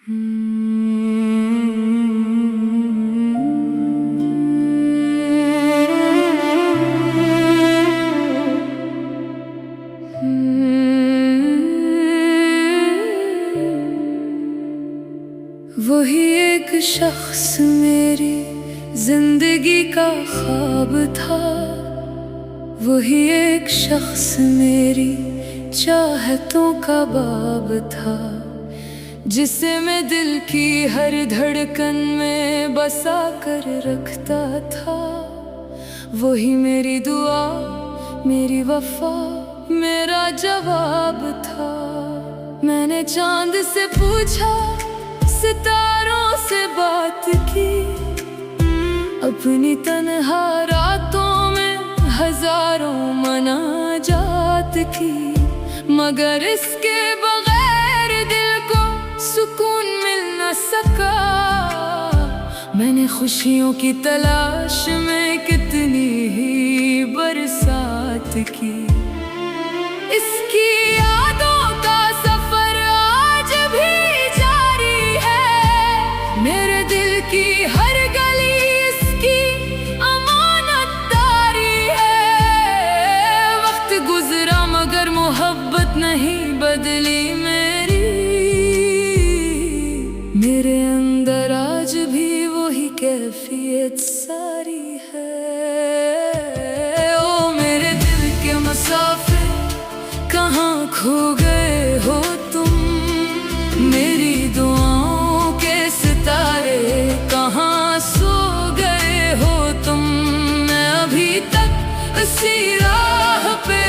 वही एक शख्स मेरी जिंदगी का ख्वाब था, वही एक शख्स मेरी चाहतों का बाब था, जिसे मैं दिल की हर धड़कन में बसा कर रखता था। वही मेरी दुआ, मेरी वफा, मेरा जवाब था। मैंने चांद से पूछा, सितारों से बात की, अपनी तन्हा रातों में हजारों मनाजात की, मगर इसके बगैर दिल को सुकून मिल न सका। मैंने खुशियों की तलाश में कितनी ही बरसात की, इसकी यादों का सफर आज भी जारी है। मेरे दिल की हर गली इसकी अमानतदारी है। वक्त गुजरा मगर मोहब्बत नहीं बदली मेरी, मेरे अंदर आज भी वही कैफियत सारी है। ओ मेरे दिल के मुसाफिर, कहाँ खो गए हो तुम? मेरी दुआओं के सितारे, कहाँ सो गए हो तुम? मैं अभी तक उसी राह पे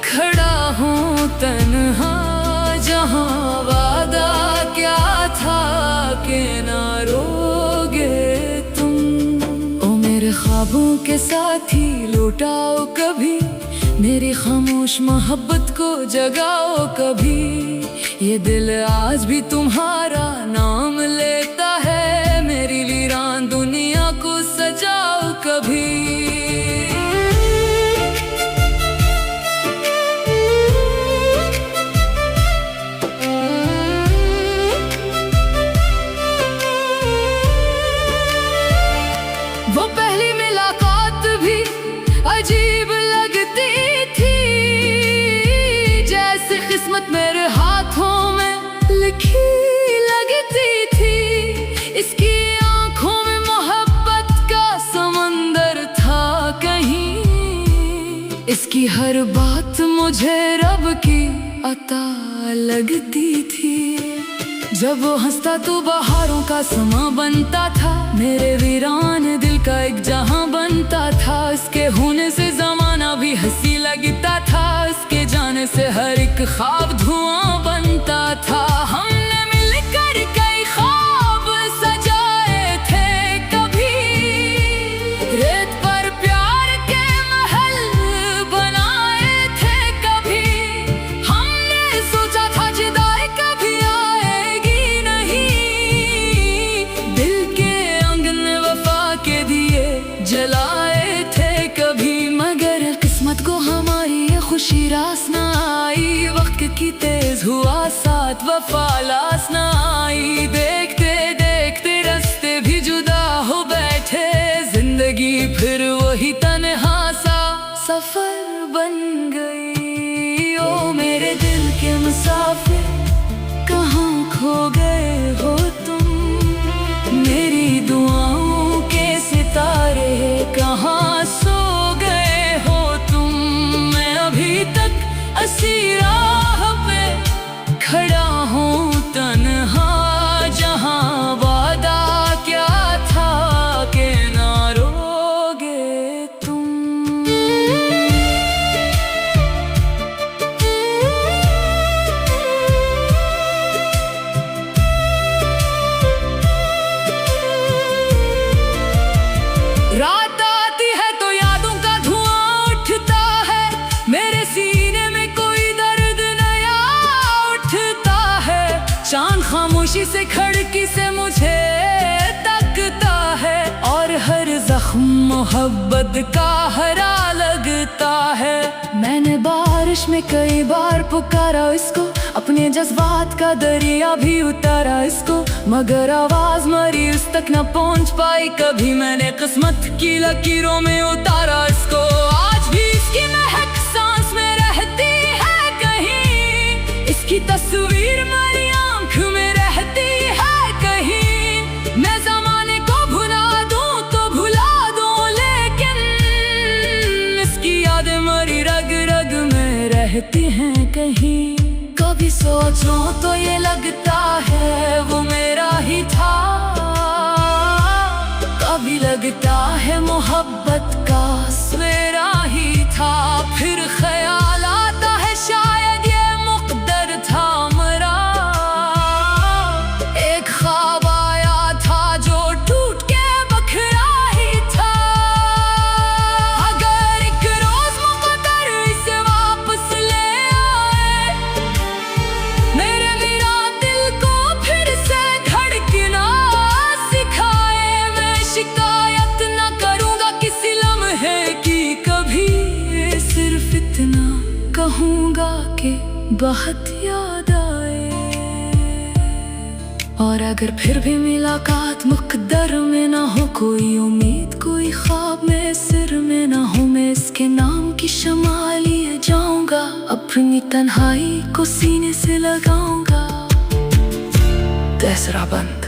खड़ा हूँ तन्हा, जहाँ वादा क्या था कि ना रोगे तुम। ओ मेरे ख्वाबों के साथी, लौटाओ कभी मेरी खामोश मोहब्बत को, जगाओ कभी। ये दिल आज भी तुम्हारा नाम लेता है, मेरी वीरान दुनिया को सजाओ कभी। वो पहली मुलाकात भी अजीब लगती थी, जैसे किस्मत मेरे हाथों में लिखी लगती थी। इसकी आंखों में मोहब्बत का समंदर था कहीं, इसकी हर बात मुझे रब की अता लगती थी। जब वो हंसता तो बहारों का समा बनता था, मेरे वीरान दिल का एक जहां बनता था। इसके होने से जमाना भी हंसी लगता था, इसके जाने से हर एक ख्वाब धुआं बनता था। हमने मिलकर कई ख्वाब सजाए थे कभी, रेत पर प्यार के महल बनाए थे कभी। हमने सोचा था जुदाई कभी आएगी नहीं, दिल के आंगन में वफा के दिए जलाए थे कभी। मगर किस्मत को हमारी ये खुशी रास ना आई, वक्त की तेज हुआ साथ वफा लास ना आई। देखते देखते रास्ते भी जुदा हो बैठे, जिंदगी फिर वही तन्हा सा सफर बन गई। ओ मेरे दिल के मुसाफिर, कहाँ खो गए हो तुम? मेरी दुआओं के सितारे, कहाँ सो गए हो तुम? मैं अभी तक उसी राह पे खड़ा हूँ तन्हा, जहाँ वादा क्या था कि ना रोगे तुम। रात आती है तो यादों का धुआं उठता है, मेरे सीने में कोई दर्द नया उठता है। चांद खामोशी से खिड़की से मुझे तकता है, और हर जख्म मोहब्बत का हरा लगता है। मैंने बारिश में कई बार पुकारा इसको, अपने जज्बात का दरिया भी उतारा इसको। मगर आवाज मरी उस तक न पहुंच पाई कभी। मैंने किस्मत की लकीरों में उतारा इसको, आज भी इसकी महक सांस में रहती है कहीं। इसकी तस्वीर मेरी आंख में रहती है कहीं। मैं ज़माने को भुला दूं तो भुला दूं, लेकिन इसकी यादें मेरी रग रग में रहती हैं कहीं। कभी सोचूं तो ये लगता है वो मेरा ही था, कभी लगता है मोहब्बत का सवेरा ही था। फिर ख्याल आता है शायद ये मुक़द्दर था मेरा, एक ख्वाब आया था जो टूट के बखरा ही था। अगर एक रोज मुक़द्दर इसे वापस ले आए, मेरा दिल को फिर से धड़कना सिखाए, मैं शिकायत न करूँगा किसी लम्हे की कभी। सिर्फ इतना कहूँगा कि बहुत याद आए। और अगर फिर भी मुलाकात मुक़द्दर में ना हो, कोई उम्मीद कोई ख्वाब में सिर में ना हो, मैं इसके नाम की शम्मा लिए जाऊँगा, अपनी तन्हाई को सीने से लगाऊँगा। तेसरा बंद।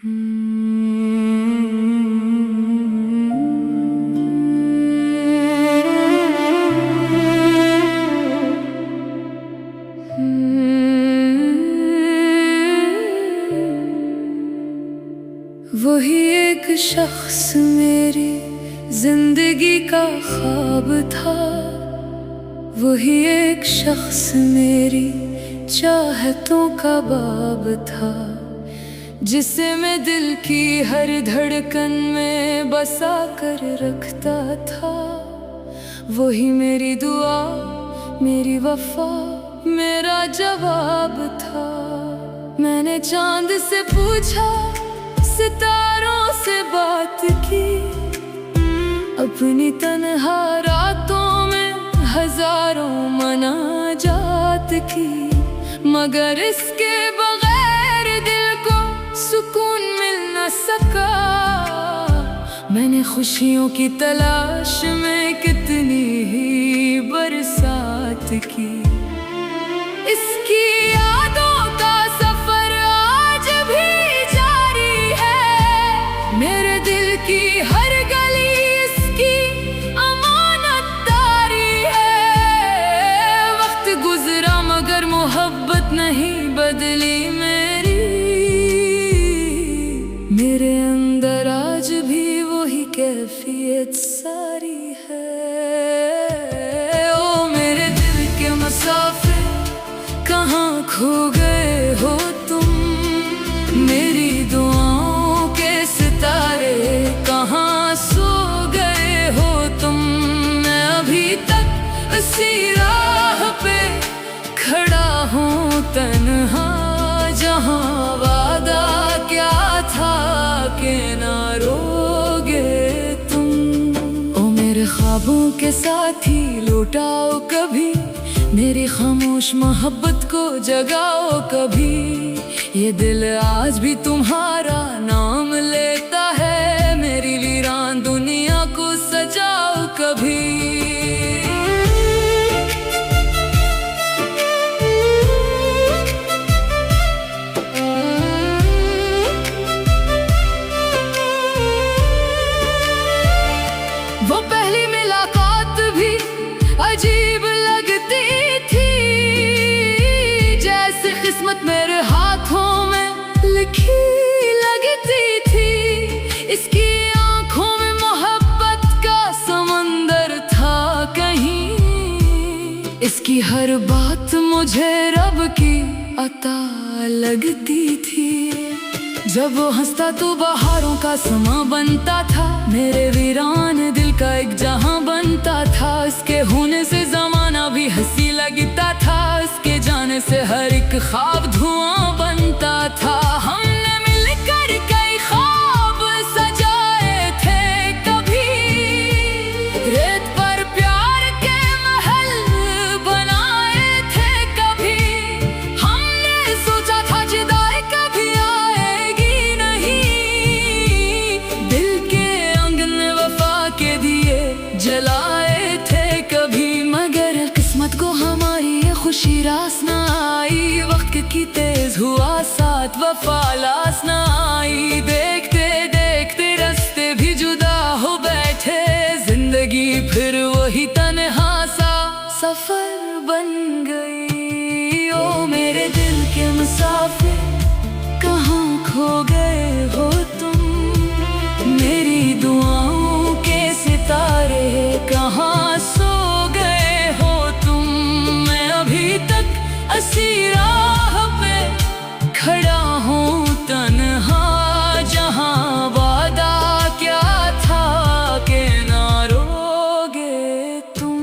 वही एक शख्स मेरी जिंदगी का ख्वाब था, वही एक शख्स मेरी चाहतों का बाब था, जिसे मैं दिल की हर धड़कन में बसा कर रखता था। वही मेरी दुआ, मेरी वफा, मेरा जवाब था। मैंने चांद से पूछा, सितारों से बात की, अपनी तन्हा रातों में हजारों मनाजात की, मगर इसके बगैर दिल को सुकून मिल न सका। मैंने खुशियों की तलाश में कितनी ही बरसात की, इसकी यादों का सफर आज भी जारी है। मेरे दिल की हर गली इसकी अमानतदारी है। वक्त गुजरा मगर मोहब्बत नहीं बदली मेरी, मेरे अंदर आज भी वही कैफियत सारी है। ओ मेरे दिल के मुसाफिर, कहाँ खो गए हो तुम? मेरी दुआओं के सितारे, कहाँ सो गए हो तुम? मैं अभी तक उसी राह पे खड़ा हूँ तन्हा, जहाँ वादा क्या था कि ना रोगे तुम। ओ मेरे ख्वाबों के साथी, लौटाओ कभी मेरी खामोश मोहब्बत को, जगाओ कभी। ये दिल आज भी तुम्हारा नाम लेता है, मेरी वीरान दुनिया को सजाओ कभी। वो पहली मुलाकात भी अजीब लगती थी, जैसे किस्मत मेरे हाथों में लिखी लगती थी। इसकी आंखों में मोहब्बत का समंदर था कहीं, इसकी हर बात मुझे रब की अता लगती थी। जब वो हंसता तो बहारों का समा बनता था, मेरे वीरान दिल का एक जहां बनता था। इसके होने से जमाना भी हंसी लगता था, इसके जाने से हर एक ख्वाब धुआं बनता था। हमने मिलकर कई ख्वाब सजाए थे कभी, रेत पर प्यार के महल बनाए थे कभी। हमने सोचा था जुदाई कभी आएगी नहीं, दिल के आंगन में वफा के दिए जलाए थे कभी। मगर किस्मत को हमारी ये खुशी रास न आई, वक्त की तेज हुआ साथ वफा लास न आई। देखते देखते रास्ते भी जुदा हो बैठे, जिंदगी फिर वही तन्हा सा सफर बन गई। ओ मेरे दिल के मुसाफिर, कहाँ खो गए हो तुम? मेरी दुआओं के सितारे, कहाँ सो गए हो तुम? मैं अभी तक उसी राह पे खड़ा हूँ तन्हा, जहाँ वादा क्या था कि ना रोगे तुम।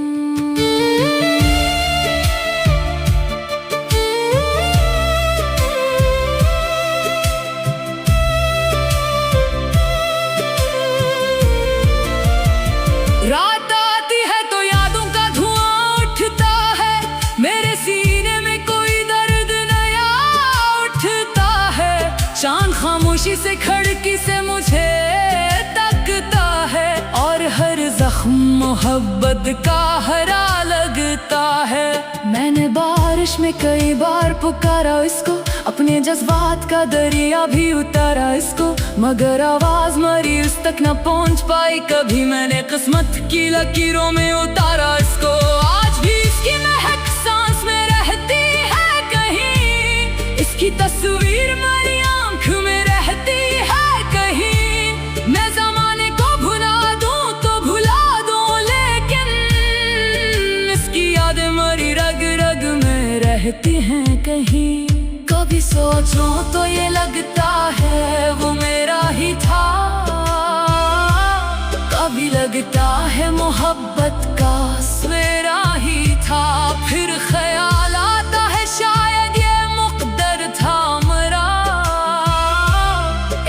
रात आती है तो यादों का धुआं उठता है, मेरे सीने में कोई दर्द नया उठता है। चांद खामोशी से खिड़की से मुझे तकता है, और हर जख्म मोहब्बत का हरा लगता है। मैंने बारिश में कई बार पुकारा इसको, अपने जज्बात का दरिया भी उतारा इसको। मगर आवाज मरी उस तक न पहुंच पाई कभी। मैंने किस्मत की लकीरों में उतारा इसको, आज भी इसकी महक सांस में रहती है कहीं। इसकी तस्वीर मेरी आंख में रहती है कहीं। मैं ज़माने को भुला दूं तो भुला दूं, लेकिन इसकी यादें मेरी रग रग में रहती हैं कहीं। कभी सोचूं तो ये लगता है वो मेरा ही था, कभी लगता है मोहब्बत का सवेरा ही था। फिर ख्याल आता है शायद ये मुक़द्दर था मेरा,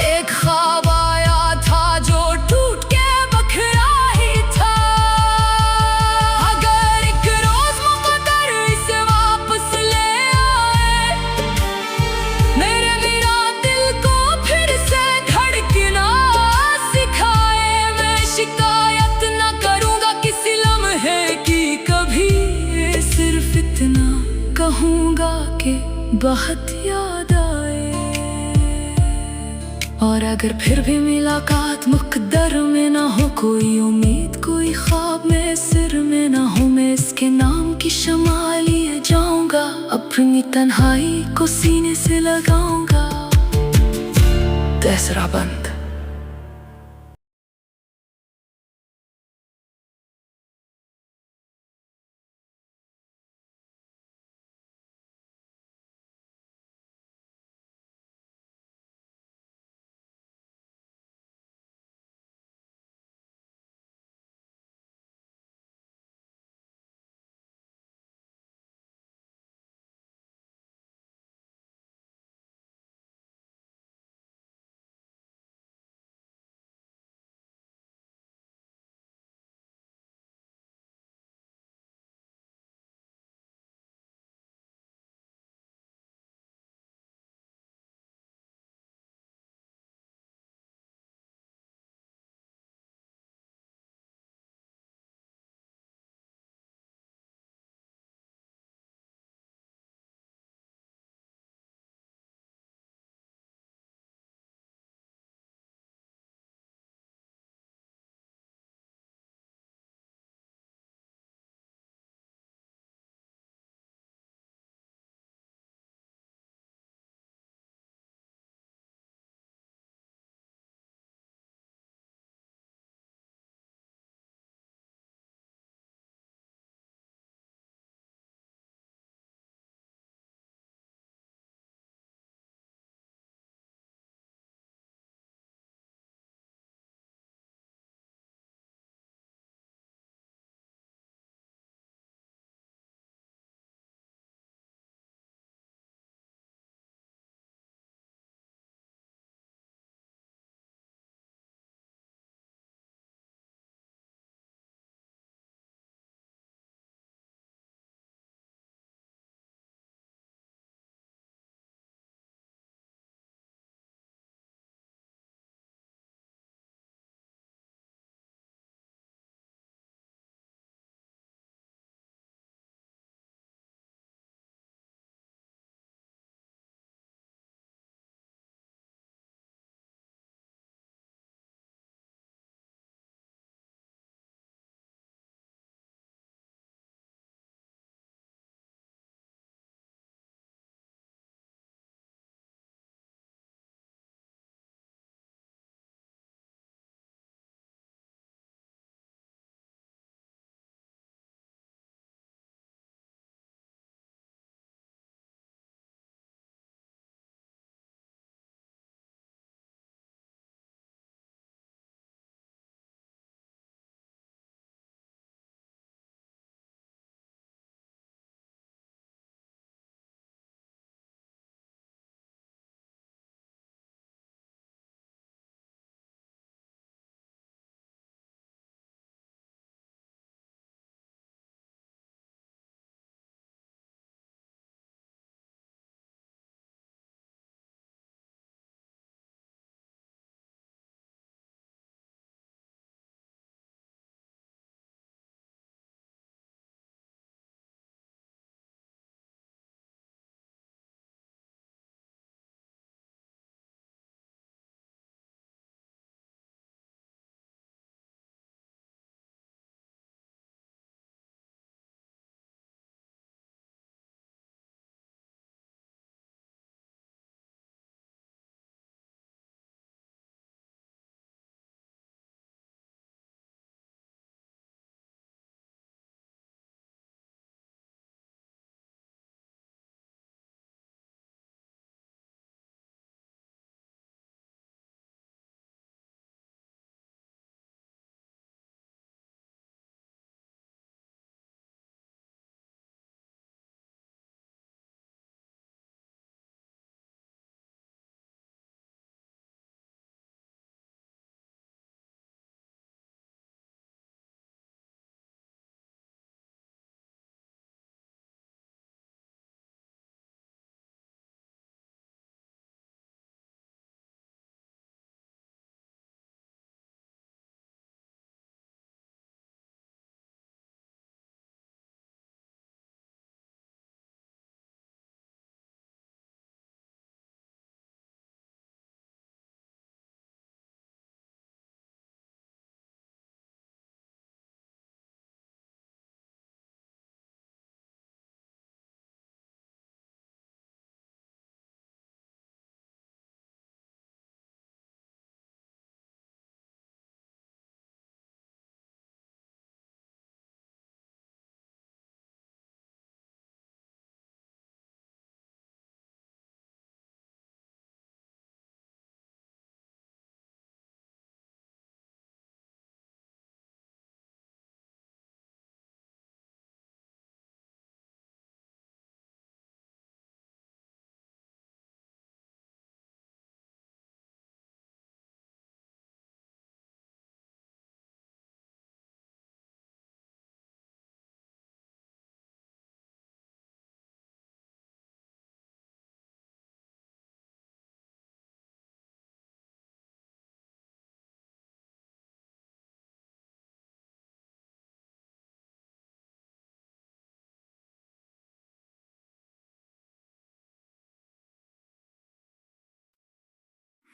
एक ख्वाब आया था जो टूट के बखरा ही था। अगर एक रोज मुक़द्दर इसे वापस ले आए, मेरा दिल को फिर से धड़कना सिखाए, मैं शिकायत न करूँगा किसी लम्हे की कभी। सिर्फ इतना कहूँगा कि बहुत याद आए। और अगर फिर भी मुलाकात मुक़द्दर में ना हो, कोई उम्मीद कोई ख्वाब में सिर में ना हो, मैं इसके नाम की शम्मा लिए जाऊँगा, अपनी तन्हाई को सीने से लगाऊँगा। तेसरा बंद।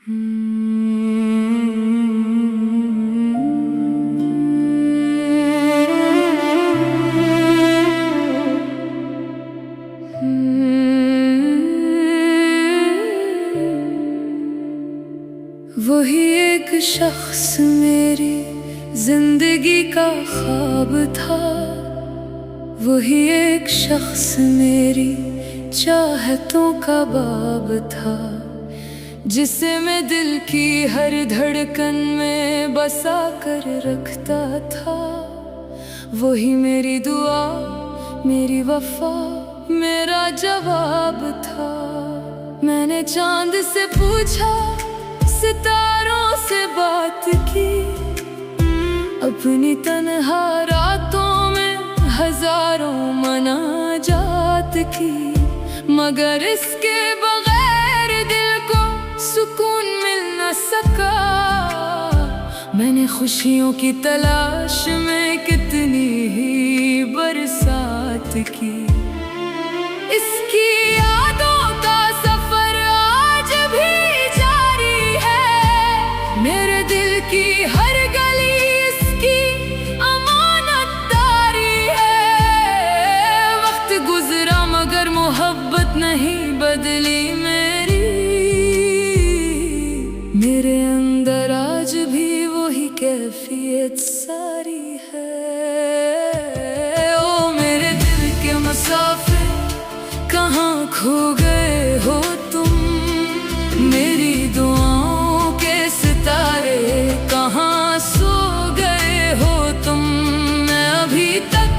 वही एक शख्स मेरी जिंदगी का ख्वाब था, वही एक शख्स मेरी चाहतों का बाब था, जिसे मैं दिल की हर धड़कन में बसा कर रखता था। वही मेरी दुआ, मेरी वफा, मेरा जवाब था। मैंने चांद से पूछा, सितारों से बात की, अपनी तन्हा रातों में हजारों मनाजात की, मगर इसके बगैर दिल को सुकून मिल न सका। मैंने खुशियों की तलाश में कितनी ही बरसात की, इसकी यादों का सफर आज भी जारी है। मेरे दिल की हर गली इसकी अमानतदारी है। वक्त गुजरा मगर मोहब्बत नहीं बदली मेरी, मेरे अंदर आज भी वही कैफियत सारी है। ओ मेरे दिल के मुसाफिर, कहाँ खो गए हो तुम? मेरी दुआओं के सितारे, कहाँ सो गए हो तुम? मैं अभी तक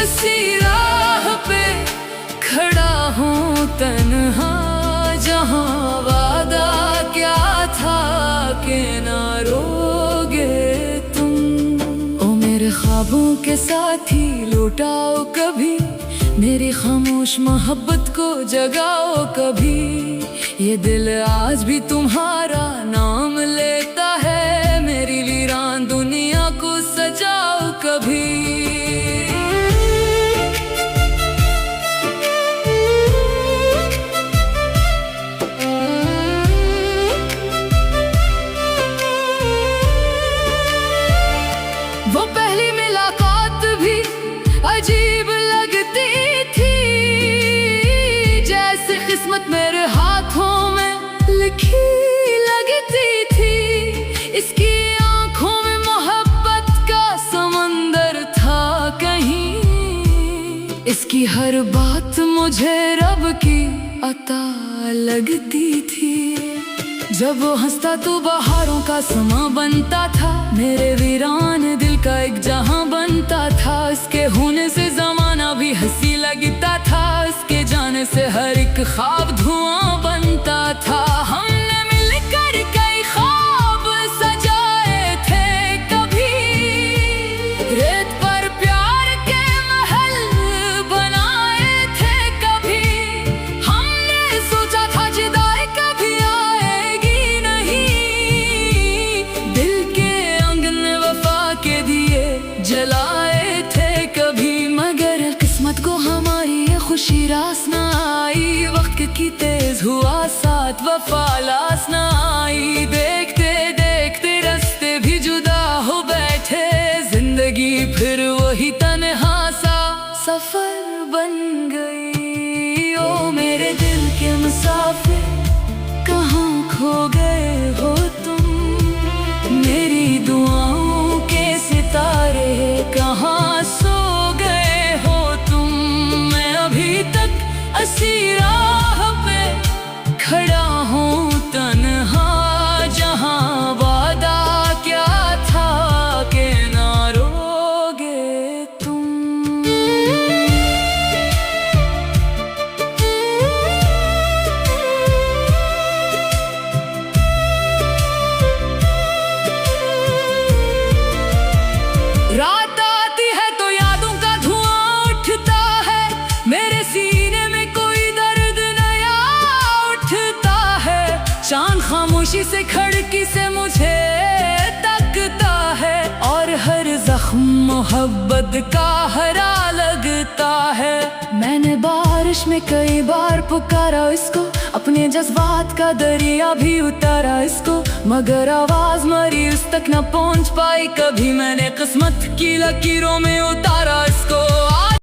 उसी राह पे खड़ा हूँ तन्हा, जहाँ वादा क्या था कि ना रोगे तुम। ओ मेरे ख्वाबों के साथी, लौटाओ कभी मेरी खामोश मोहब्बत को, जगाओ कभी। ये दिल आज भी तुम्हारा नाम लेता है, मेरी वीरान दुनिया को सजाओ कभी। वो पहली मुलाकात भी अजीब लगती थी, जैसे किस्मत मेरे हाथों में लिखी लगती थी। इसकी आंखों में मोहब्बत का समंदर था कहीं, इसकी हर बात मुझे रब की अता लगती थी। जब वो हंसता तो बहारों का समा बनता था, मेरे वीरान दिल का एक जहां बनता था। इसके होने से जमाना भी हंसी लगता था, इसके जाने से हर एक ख्वाब धुआं बनता था। हमने मिलकर कई ख्वाब सजाए थे कभी, रेत पर प्यार के महल बनाए थे कभी। हमने सोचा था जुदाई कभी आएगी नहीं, दिल के आंगन में वफा के दिए जलाए थे कभी। मगर किस्मत को हमारी ये खुशी रास न आई, वक्त की तेज हुआ साथ वफा लास न आई। देखते देखते रास्ते भी जुदा हो बैठे, जिंदगी फिर वही तन्हा सा सफर बन गई। ओ मेरे दिल के मुसाफिर, कहाँ खो गए हो तुम? मेरी दुआओं के सितारे, कहाँ सो गए हो तुम? मैं अभी तक उसी राह पे खड़ा हूँ तन्हा, जहाँ वादा क्या था कि ना रोगे तुम। रात आती है तो यादों का धुआं उठता है, मेरे सीने में कोई दर्द नया उठता है। चांद खामोशी से खिड़की से मुझे तकता है, और हर जख्म मोहब्बत का हरा लगता है। मैंने बारिश में कई बार पुकारा इसको, अपने जज्बात का दरिया भी उतारा पुकारा इसको, मगर आवाज मरी उस तक न पहुंच पाई कभी। मैंने किस्मत की लकीरों में उतारा इसको।